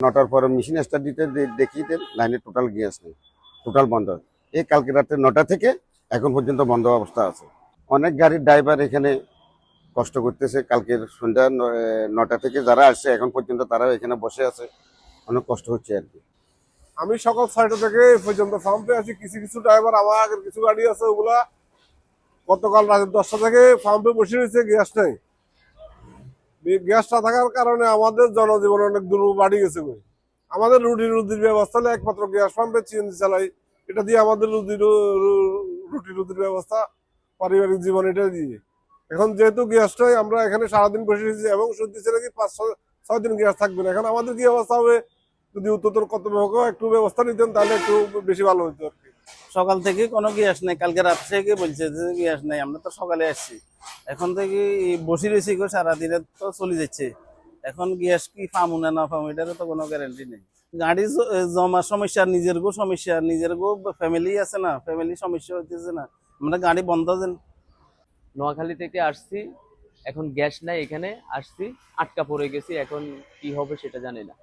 9টার পরে machine start দিতে দেখি লাইনে টোটাল গ্যাস নেই, টোটাল বন্ধ। এই কালকে রাতে 9টা থেকে এখন পর্যন্ত বন্ধ অবস্থা আছে। অনেক গাড়ির ড্রাইভার এখানে কষ্ট করতেছে। কালকের সন্ধ্যা 9টা থেকে যারা আসছে এখন পর্যন্ত তারা এখানে বসে আছে, অনেক কষ্ট হচ্ছে আর কি। আমি সকাল 6টা থেকে এই পর্যন্ত পাম্পে আছি। কিছু কিছু ড্রাইভার, আমার আগের কিছু গাড়ি আছে, ওগুলা গতকাল রাত 10টা থেকে পাম্পে বসে রয়েছে, গ্যাস নেই। গ্যাস না থাকার কারণে আমাদের জনজীবন অনেক দুর্ভোগ বাড়ি গেছে। আমাদের রুটির ব্যবস্থা হলে একমাত্র গ্যাস পাম্পে সিএনজি চালাই, এটা দিয়ে আমাদের রুটির ব্যবস্থা, পারিবারিক জীবন এটা দিয়ে। এখন যেহেতু গ্যাস নয়, আমরা এখানে সারাদিন বসে রয়েছি এবং শুনতেছি নাকি 5-6 দিন গ্যাস থাকবে না। এখন আমাদের কি অবস্থা হবে? যদি উত্তর কর্তৃপক্ষ একটু ব্যবস্থা নিতেন তাহলে একটু বেশি ভালো হতো আর কি। সকাল থেকে কোনো গ্যাস নেই, কালকে রাত থেকে বলছে যে গ্যাস নেই। আমরা তো সকালে আসছি, এখন থেকে বসে রয়েছি গো, সারাদিনে তো চলে যাচ্ছে। এখন গ্যাস কি পামু না না পামু এটারও তো কোনো গ্যারান্টি নেই। গাড়ি জমা সমস্যা, নিজের গো সমস্যা, নিজের গো ফ্যামিলি আছে না, ফ্যামিলি সমস্যা হইতেছে না, আমরা গাড়ি বন্ধ দেন। নোয়াখালী থেকে আসছি, এখন গ্যাস নাই, এখানে আসছি, আটকা পড়ে গেছি, এখন কি হবে সেটা জানি না।